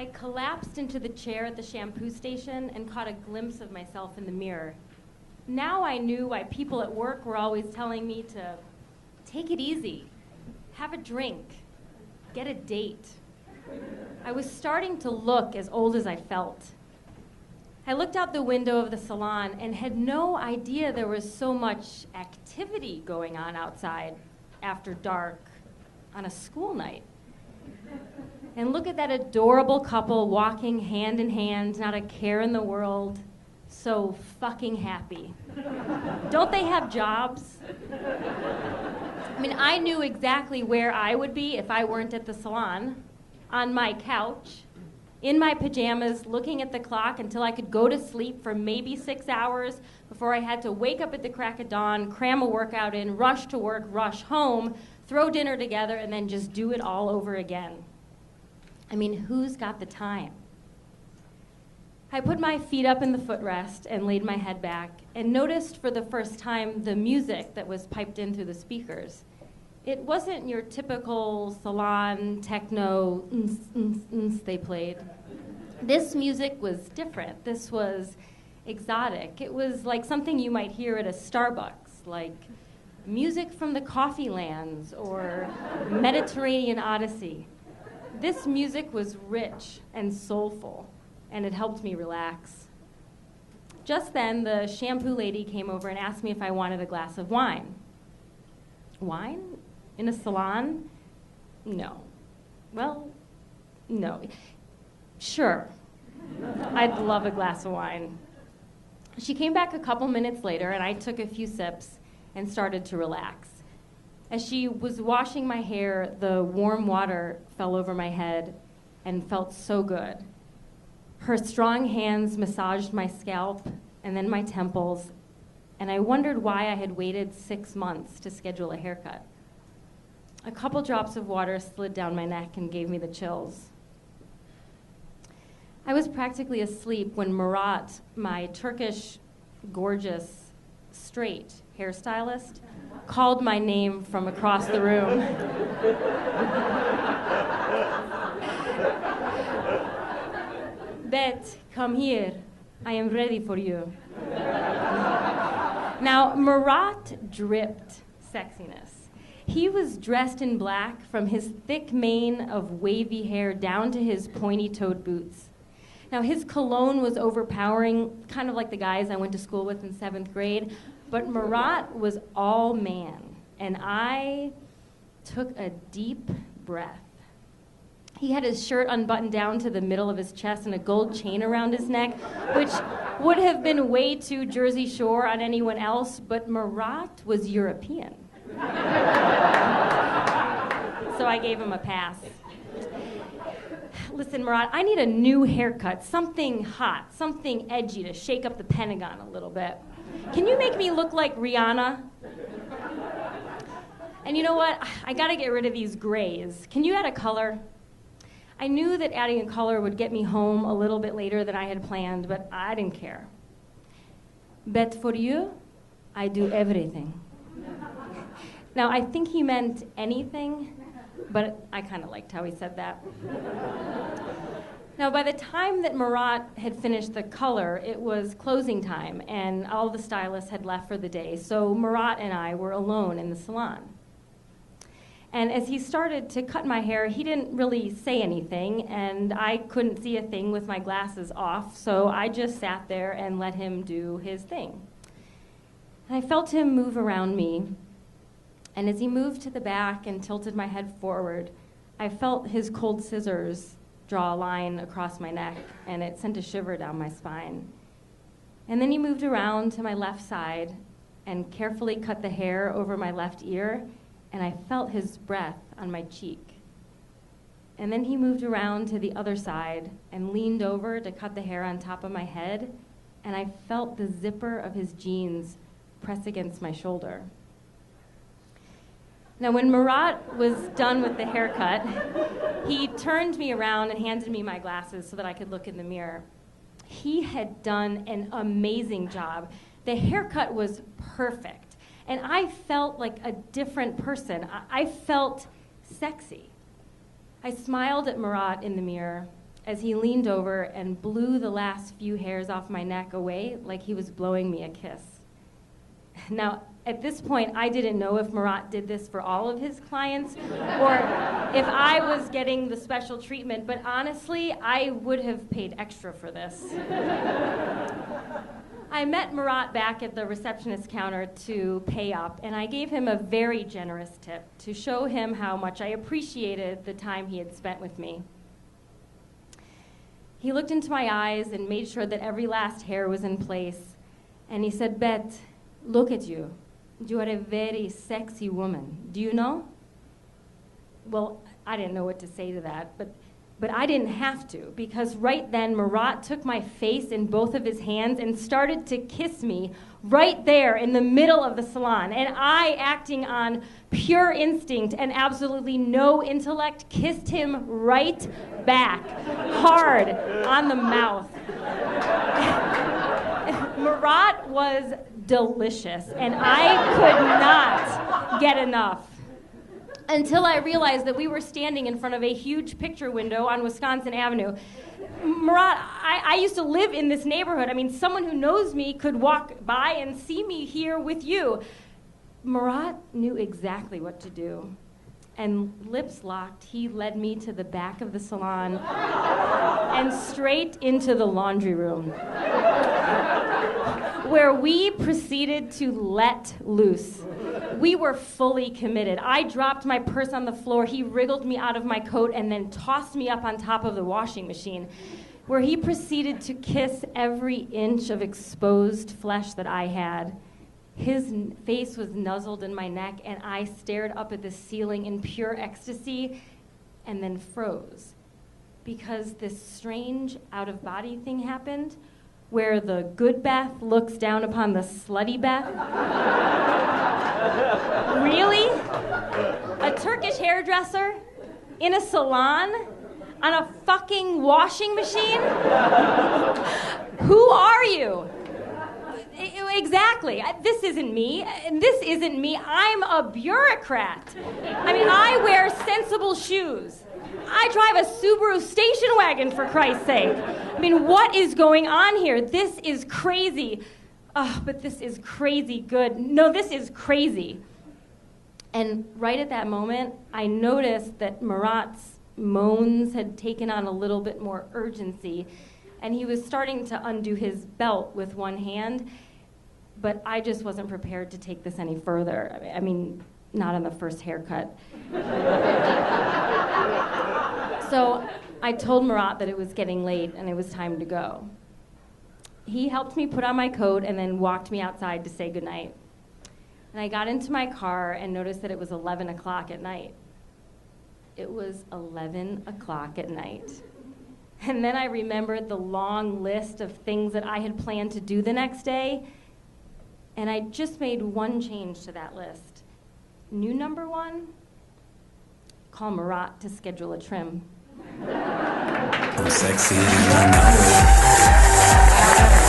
I collapsed into the chair at the shampoo station and caught a glimpse of myself in the mirror. Now I knew why people at work were always telling me to take it easy, have a drink, get a date. I was starting to look as old as I felt. I looked out the window of the salon and had no idea there was so much activity going on outside after dark on a school night. And look at that adorable couple walking hand in hand, not a care in the world, so fucking happy. Don't they have jobs? I mean, I knew exactly where I would be if I weren't at the salon, on my couch, in my pajamas, looking at the clock until I could go to sleep for maybe 6 hours before I had to wake up at the crack of dawn, cram a workout in, rush to work, rush home, throw dinner together, and then just do it all over again. I mean, who's got the time? I put my feet up in the footrest and laid my head back and noticed for the first time the music that was piped in through the speakers. It wasn't your typical salon techno they played. This music was different. This was exotic. It was like something you might hear at a Starbucks, like music from the coffee lands or Mediterranean Odyssey. This music was rich and soulful, and it helped me relax. Just then, the shampoo lady came over and asked me if I wanted a glass of wine. Wine? In a salon? No. Well, no. Sure. I'd love a glass of wine. She came back a couple minutes later, and I took a few sips and started to relax. As she was washing my hair, the warm water fell over my head and felt so good. Her strong hands massaged my scalp and then my temples, and I wondered why I had waited 6 months to schedule a haircut. A couple drops of water slid down my neck and gave me the chills. I was practically asleep when Morat, my Turkish, gorgeous, straight hairstylist, called my name from across the room. Beth, come here. I am ready for you. Now, Morat dripped sexiness. He was dressed in black from his thick mane of wavy hair down to his pointy-toed boots. Now, his cologne was overpowering, kind of like the guys I went to school with in 7th grade, but Morat was all man, and I took a deep breath. He had his shirt unbuttoned down to the middle of his chest and a gold chain around his neck, which would have been way too Jersey Shore on anyone else, but Morat was European. So I gave him a pass. Listen, Morat, I need a new haircut, something hot, something edgy to shake up the Pentagon a little bit. Can you make me look like Rihanna? And you know what? I gotta get rid of these grays. Can you add a color? I knew that adding a color would get me home a little bit later than I had planned, but I didn't care. But for you, I do everything. Now, I think he meant anything, but I kind of liked how he said that. Now, by the time that Morat had finished the color, it was closing time, and all the stylists had left for the day, so Morat and I were alone in the salon. And as he started to cut my hair, he didn't really say anything, and I couldn't see a thing with my glasses off, so I just sat there and let him do his thing. And I felt him move around me, and as he moved to the back and tilted my head forward, I felt his cold scissors draw a line across my neck, and it sent a shiver down my spine. And then he moved around to my left side and carefully cut the hair over my left ear, and I felt his breath on my cheek. And then he moved around to the other side and leaned over to cut the hair on top of my head, and I felt the zipper of his jeans press against my shoulder. Now, when Morat was done with the haircut, he turned me around and handed me my glasses so that I could look in the mirror. He had done an amazing job. The haircut was perfect, and I felt like a different person. I felt sexy. I smiled at Morat in the mirror, as he leaned over and blew the last few hairs off my neck away like he was blowing me a kiss. Now, at this point, I didn't know if Morat did this for all of his clients or if I was getting the special treatment, but honestly, I would have paid extra for this. I met Morat back at the receptionist counter to pay up, and I gave him a very generous tip to show him how much I appreciated the time he had spent with me. He looked into my eyes and made sure that every last hair was in place, and he said, "Beth, look at you. You are a very sexy woman. Do you know?" Well, I didn't know what to say to that, but I didn't have to, because right then Morat took my face in both of his hands and started to kiss me right there in the middle of the salon. And I, acting on pure instinct and absolutely no intellect, kissed him right back, hard on the mouth. Morat was delicious, and I could not get enough. Until I realized that we were standing in front of a huge picture window on Wisconsin Avenue. Morat, I used to live in this neighborhood. I mean, someone who knows me could walk by and see me here with you. Morat knew exactly what to do. And lips locked, he led me to the back of the salon and straight into the laundry room, where we proceeded to let loose. We were fully committed. I dropped my purse on the floor. He wriggled me out of my coat and then tossed me up on top of the washing machine, where he proceeded to kiss every inch of exposed flesh that I had. His face was nuzzled in my neck, and I stared up at the ceiling in pure ecstasy and then froze, because this strange out-of-body thing happened where the good Beth looks down upon the slutty Beth. Really? A Turkish hairdresser? In a salon? On a fucking washing machine? Who are you? Exactly. This isn't me. This isn't me. I'm a bureaucrat. I mean, I wear sensible shoes. I drive a Subaru station wagon, for Christ's sake. I mean, what is going on here? This is crazy. Oh, but this is crazy good. No, this is crazy. And right at that moment, I noticed that Morat's moans had taken on a little bit more urgency, and he was starting to undo his belt with one hand, but I just wasn't prepared to take this any further. I mean, not on the first haircut. So I told Morat that it was getting late and it was time to go. He helped me put on my coat and then walked me outside to say goodnight. And I got into my car and noticed that it was 11 o'clock at night. It was 11 o'clock at night. And then I remembered the long list of things that I had planned to do the next day, and I just made one change to that list. New number one, call Morat to schedule a trim. I'm sexy and I know it.